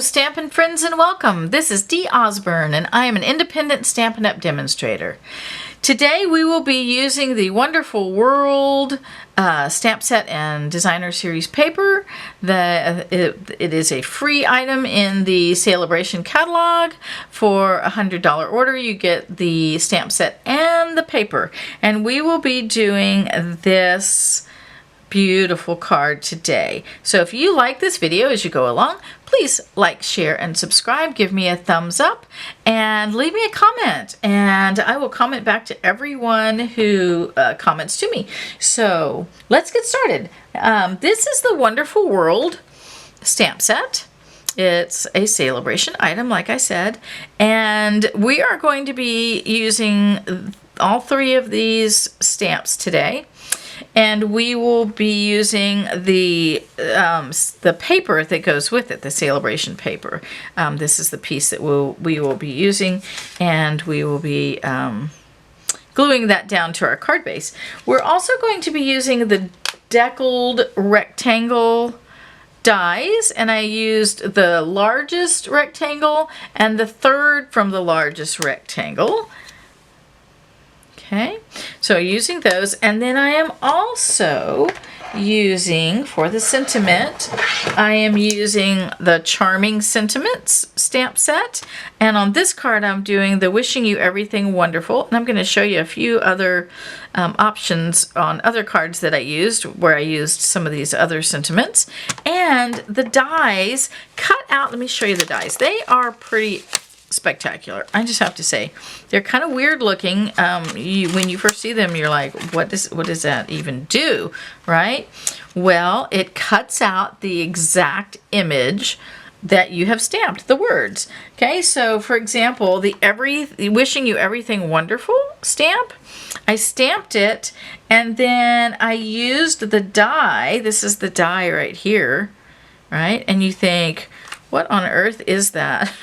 Stampin' friends, and welcome. This is Dee Osburn, and I am an independent Stampin' Up! Demonstrator. Today we will be using the wonderful World Stamp Set and Designer Series paper. It is a free item in the Celebration catalog. For a $100 order, you get the stamp set and the paper. And we will be doing this beautiful card today. So if you like this video as you go along, please like, share, and subscribe. Give me a thumbs up and leave me a comment, and I will comment back to everyone who comments to me. So let's get started. This is the Wonderful World stamp set. It's a celebration item, like I said, and we are going to be using all three of these stamps today. And we will be using the paper that goes with it, the celebration paper. This is the piece that we will be using, and we will be gluing that down to our card base. We're also going to be using the deckled rectangle dies, and I used the largest rectangle and the third from the largest rectangle. Okay, so using those, and then I am also using, for the sentiment, I am using the Charming Sentiments stamp set, and on this card I'm doing the Wishing You Everything Wonderful, and I'm going to show you a few other options on other cards that I used, where I used some of these other sentiments. And the dies cut out, let me show you the dies. They are pretty spectacular, I just have to say. They're kind of weird looking. When you first see them, you're like, what does that even do, right? Well, it cuts out the exact image that you have stamped, the words. Okay, so for example, the Wishing You Everything Wonderful stamp, I stamped it, and then I used the die. This is the die right here, right? And you think, what on earth is that?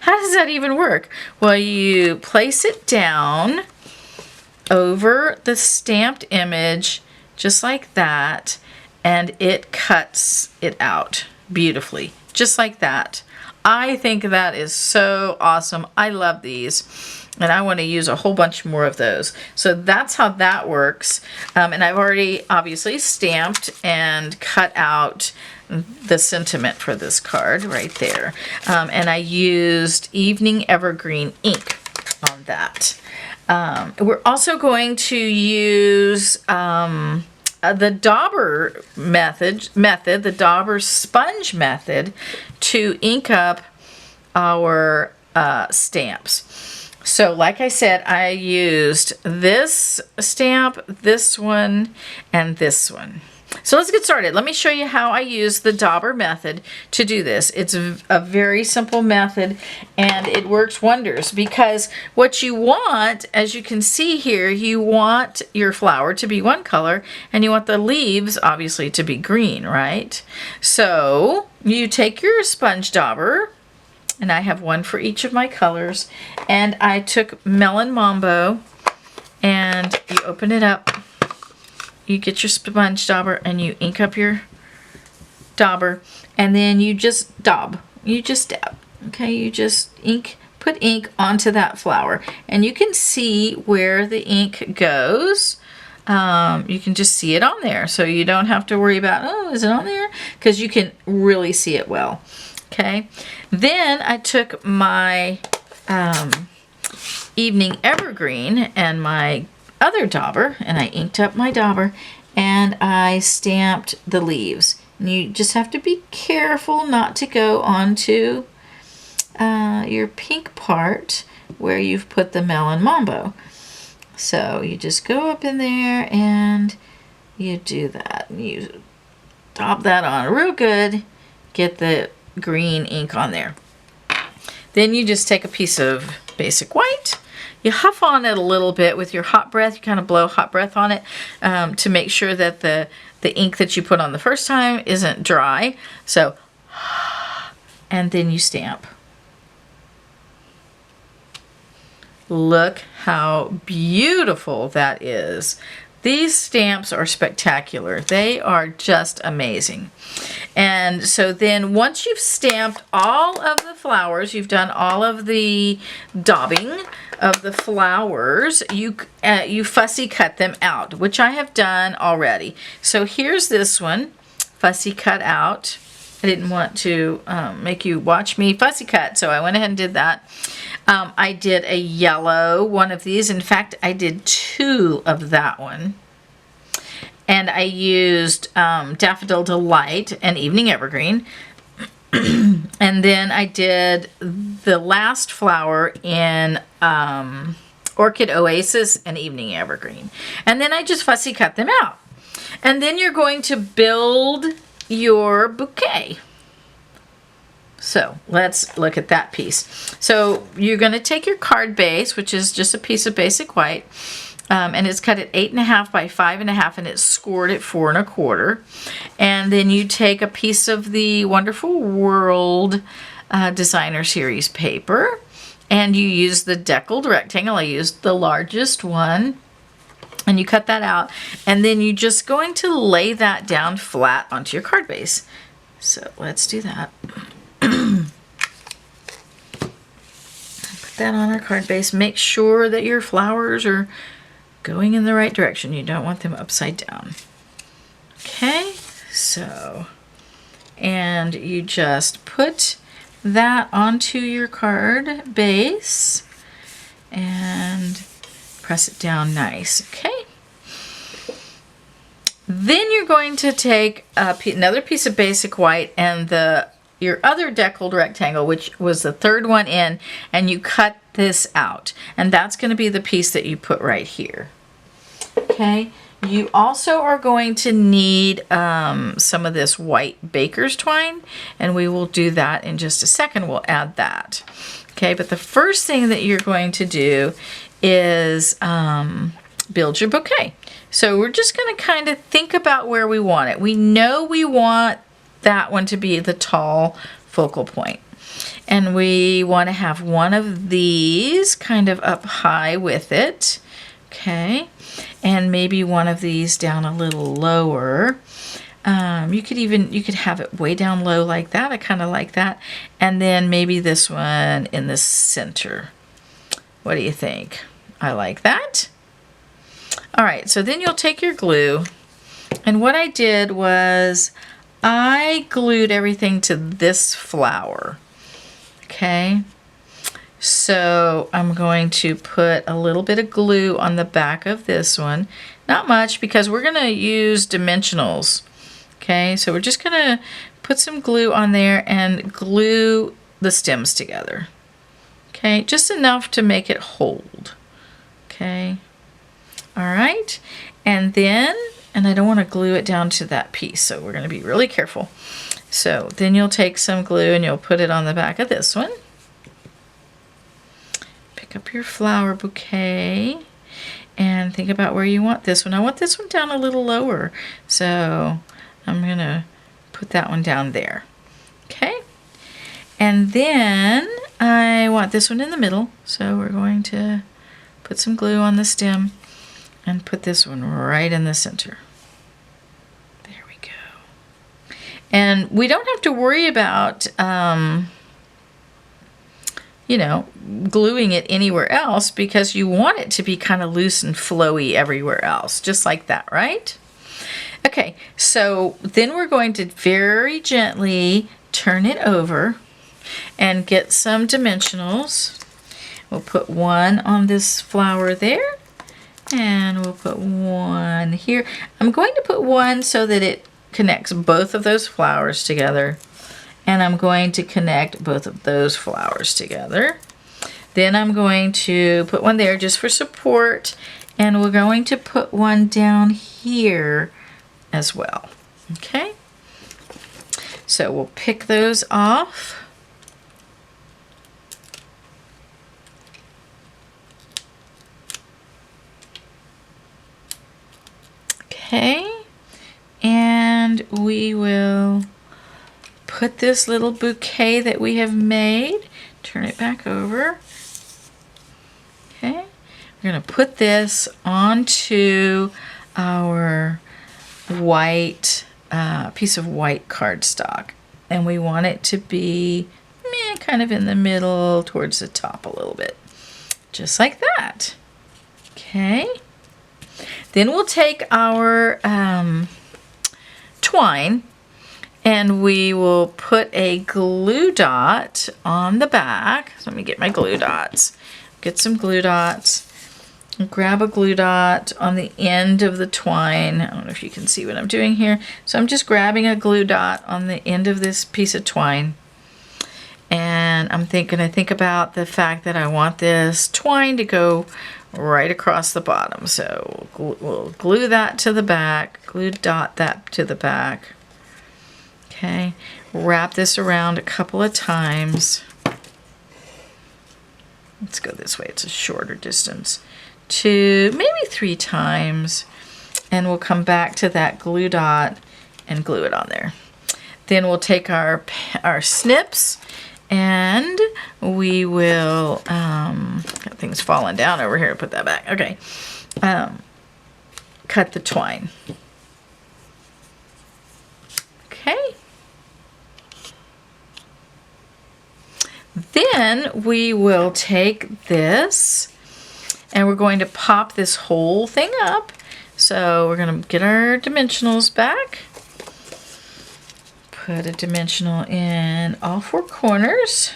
How does that even work? Well, you place it down over the stamped image, just like that, and it cuts it out beautifully, just like that. I think that is so awesome. I love these, and I want to use a whole bunch more of those. So that's how that works. And I've already obviously stamped and cut out the sentiment for this card right there. And I used Evening Evergreen ink on that. We're also going to use the dauber method, the dauber sponge method, to ink up our stamps. So like I said, I used this stamp, this one, and this one. So let's get started. Let me show you how I use the dauber method to do this. It's a very simple method, and it works wonders, because what you want, as you can see here, you want your flower to be one color, and you want the leaves obviously to be green, right? So you take your sponge dauber, and I have one for each of my colors, and I took Melon Mambo, and you open it up. You get your sponge dauber and you ink up your dauber, and then you just daub. You just dab. Okay, you just put ink onto that flower, and you can see where the ink goes. You can just see it on there, so you don't have to worry about, oh, is it on there? Because you can really see it well. Okay, then I took my Evening Evergreen and my other dauber, and I inked up my dauber, and I stamped the leaves. And you just have to be careful not to go onto your pink part where you've put the Melon Mambo. So you just go up in there and you do that. You dab that on real good, get the green ink on there. Then you just take a piece of basic white. You huff on it a little bit with your hot breath. You kind of blow hot breath on it to make sure that the ink that you put on the first time isn't dry. So, and then you stamp. Look how beautiful that is. These stamps are spectacular. They are just amazing. And so then once you've stamped all of the flowers, you've done all of the daubing of the flowers, you fussy cut them out, which I have done already. So here's this one, fussy cut out. I didn't want to make you watch me fussy cut, so I went ahead and did that. I did a yellow one of these. In fact, I did 2 of that one. And I used Daffodil Delight and Evening Evergreen. And then I did the last flower in Orchid Oasis and Evening Evergreen. And then I just fussy cut them out. And then you're going to build your bouquet. So let's look at that piece. So you're going to take your card base, which is just a piece of basic white, and it's cut at 8.5 by 5.5, and it's scored at 4 1/4. And then you take a piece of the Wonderful World Designer Series paper, and you use the deckled rectangle. I used the largest one. And you cut that out, and then you're just going to lay that down flat onto your card base. So let's do that. Put that on our card base. Make sure that your flowers are going in the right direction. You don't want them upside down. Okay, so, and you just put that onto your card base and press it down nice, okay? Then you're going to take another piece of basic white and your other deckled rectangle, which was the 3rd one in, and you cut this out. And that's going to be the piece that you put right here. Okay? You also are going to need some of this white baker's twine, and we will do that in just a second. We'll add that. Okay, but the first thing that you're going to do is build your bouquet. So we're just going to kind of think about where we want it. We know we want that one to be the tall focal point. And we want to have one of these kind of up high with it. Okay. And maybe one of these down a little lower. You could have it way down low like that. I kind of like that. And then maybe this one in the center. What do you think? I like that. All right, so then you'll take your glue, and what I did was I glued everything to this flower. Okay, so I'm going to put a little bit of glue on the back of this one. Not much, because we're going to use dimensionals. Okay, so we're just going to put some glue on there and glue the stems together. Okay, just enough to make it hold. Okay, all right, and then, and I don't want to glue it down to that piece, so we're going to be really careful. So then you'll take some glue and you'll put it on the back of this one. Pick up your flower bouquet and think about where you want this one. I want this one down a little lower, so I'm going to put that one down there. Okay, and then I want this one in the middle, so we're going to put some glue on the stem and put this one right in the center. There we go. And we don't have to worry about, gluing it anywhere else, because you want it to be kind of loose and flowy everywhere else, just like that, right? Okay, so then we're going to very gently turn it over and get some dimensionals. We'll put one on this flower there, and we'll put one here. I'm going to put one so that it connects both of those flowers together, and I'm going to connect both of those flowers together. Then I'm going to put one there just for support, and we're going to put one down here as well. Okay, so we'll pick those off. Okay, and we will put this little bouquet that we have made, turn it back over. Okay, we're going to put this onto our white piece of white cardstock, and we want it to be kind of in the middle towards the top a little bit, just like that. Okay, then we'll take our twine and we will put a glue dot on the back. So let me get my glue dots. Get some glue dots. Grab a glue dot on the end of the twine. I don't know if you can see what I'm doing here. So I'm just grabbing a glue dot on the end of this piece of twine. And I'm going to think about the fact that I want this twine to go right across the bottom. So we'll glue that to the back, glue dot that to the back. Okay, wrap this around a couple of times. Let's go this way, it's a shorter distance. 2, maybe 3 times. And we'll come back to that glue dot and glue it on there. Then we'll take our snips and we will, got things falling down over here, put that back. Okay, cut the twine. Okay. Then we will take this and we're going to pop this whole thing up. So we're going to get our dimensionals back. Put a dimensional in all 4 corners.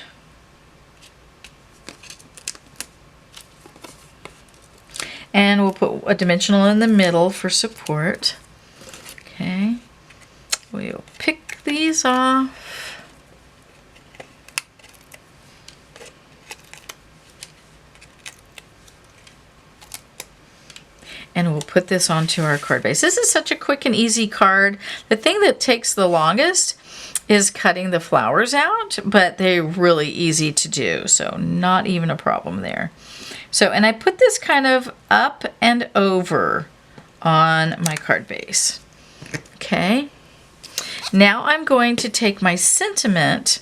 And we'll put a dimensional in the middle for support. Okay. We'll pick these off. And we'll put this onto our card base. This is such a quick and easy card. The thing that takes the longest is cutting the flowers out, but they're really easy to do, so not even a problem there. So, and I put this kind of up and over on my card base. Okay. Now I'm going to take my sentiment,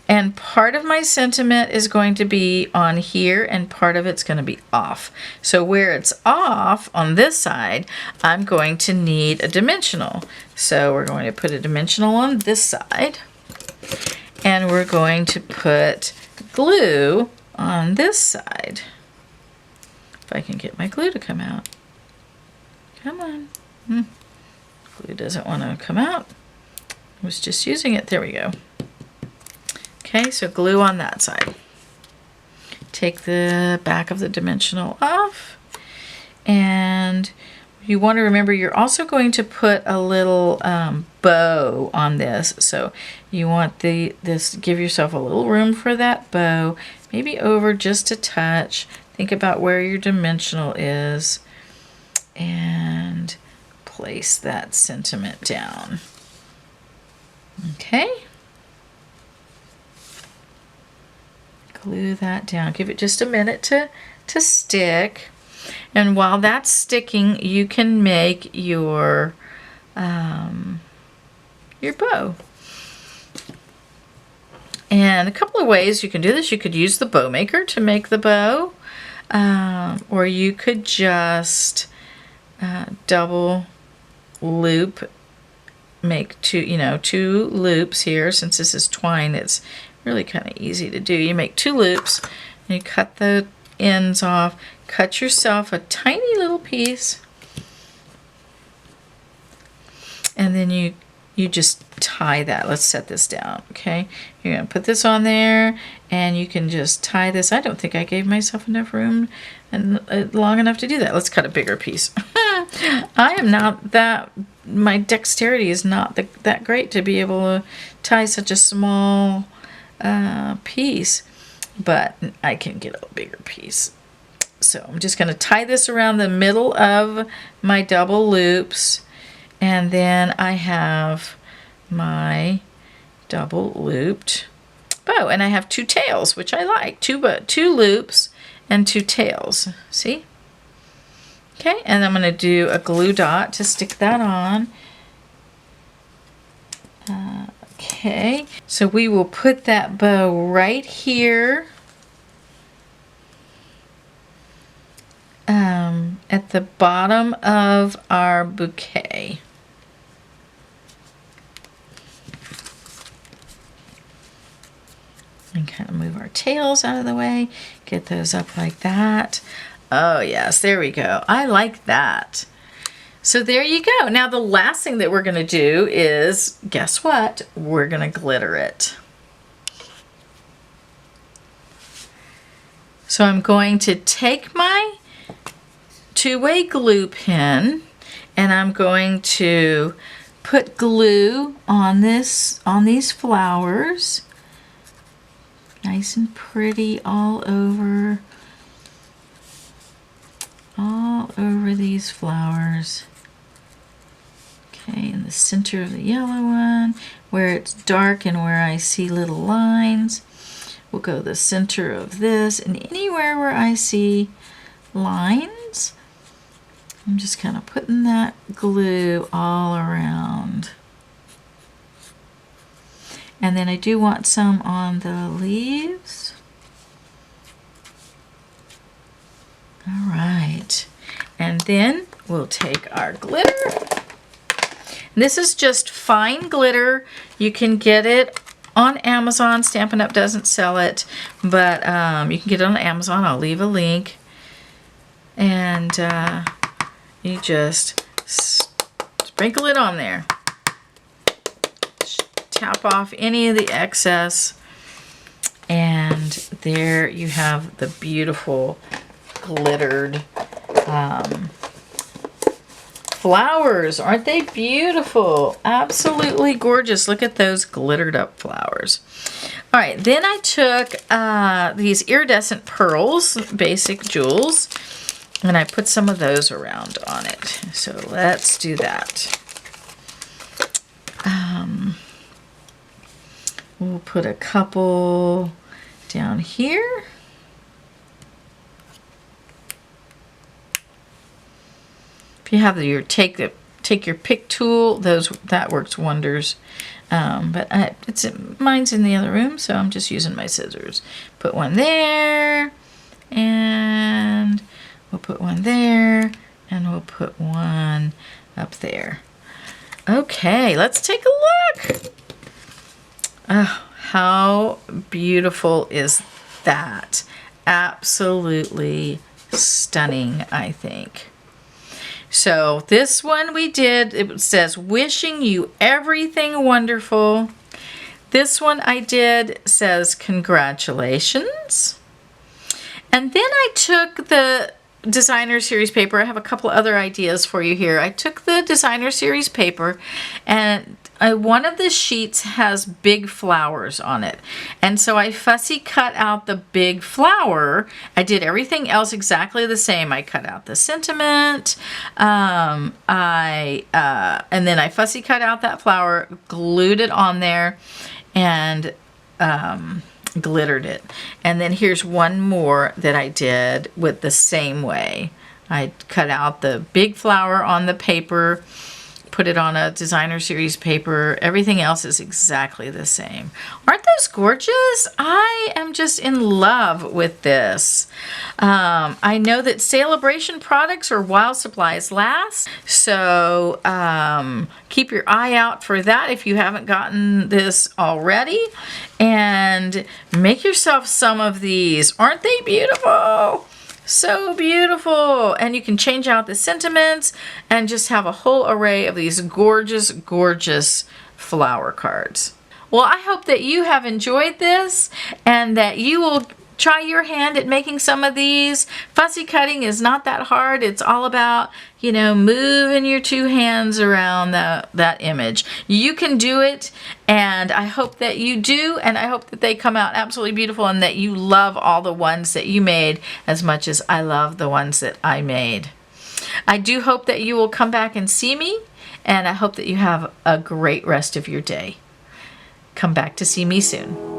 and part of my sentiment is going to be on here and part of it's going to be off. So where it's off on this side, I'm going to need a dimensional. So we're going to put a dimensional on this side and we're going to put glue on this side. If I can get my glue to come out. Come on. Glue doesn't want to come out. I was just using it. There we go. Okay, so glue on that side. Take the back of the dimensional off. And you want to remember you're also going to put a little bow on this. So you want this, give yourself a little room for that bow. Maybe over just a touch. Think about where your dimensional is. And place that sentiment down. Okay. Glue that down. Give it just a minute to stick. And while that's sticking, you can make your bow. And a couple of ways you can do this. You could use the bow maker to make the bow, or you could just double loop, make two loops here. Since this is twine, it's really kind of easy to do. You make 2 loops and you cut the ends off. Cut yourself a tiny little piece, and then you just tie that. Let's set this down. Okay, you're gonna put this on there and you can just tie this. I don't think I gave myself enough room and long enough to do that. Let's cut a bigger piece. I am not that, my dexterity is not that great to be able to tie such a small piece, but I can get a bigger piece. So I'm just going to tie this around the middle of my double loops, and then I have my double looped bow, and I have 2 tails, which I like. 2 loops and 2 tails. See? Okay, and I'm going to do a glue dot to stick that on. Okay, so we will put that bow right here. at the bottom of our bouquet. And kind of move our tails out of the way, get those up like that. Oh yes, there we go. I like that. So there you go. Now the last thing that we're going to do is, guess what? We're going to glitter it. So I'm going to take my two-way glue pen and I'm going to put glue on these flowers. Nice and pretty all over these flowers. Okay, in the center of the yellow one, where it's dark and where I see little lines, we'll go the center of this, and anywhere where I see lines, I'm just kind of putting that glue all around. And then I do want some on the leaves. All right. And then we'll take our glitter. And this is just fine glitter. You can get it on Amazon. Stampin' Up! Doesn't sell it, but you can get it on Amazon. I'll leave a link. And you just sprinkle it on there. Tap off any of the excess, and there you have the beautiful glittered flowers. Aren't they beautiful? Absolutely gorgeous. Look at those glittered up flowers. All right, then I took these iridescent pearls, basic jewels, and I put some of those around on it. So let's do that. We'll put a couple down here. If you have your take your pick tool, that works wonders. But mine's in the other room, so I'm just using my scissors. Put one there, and we'll put one there, and we'll put one up there. Okay, let's take a look. Oh, how beautiful is that? Absolutely stunning, I think. So this one we did, it says, wishing you everything wonderful. This one I did says, congratulations. And then I took the designer series paper. I have a couple other ideas for you here. I took the designer series paper, and one of the sheets has big flowers on it, and so I fussy cut out the big flower. I did everything else exactly the same. I cut out the sentiment, and then I fussy cut out that flower, glued it on there, and glittered it. And then here's one more that I did with the same way. I cut out the big flower on the paper, put it on a designer series paper. Everything else is exactly the same. Aren't those gorgeous? I am just in love with this. I know that Celebration products are while supplies last, so keep your eye out for that if you haven't gotten this already. And make yourself some of these. Aren't they beautiful? So beautiful. And you can change out the sentiments and just have a whole array of these gorgeous, gorgeous flower cards. Well, I hope that you have enjoyed this and that you will try your hand at making some of these. Fussy cutting is not that hard. It's all about, moving your two hands around that image. You can do it, and I hope that you do, and I hope that they come out absolutely beautiful and that you love all the ones that you made as much as I love the ones that I made. I do hope that you will come back and see me, and I hope that you have a great rest of your day. Come back to see me soon.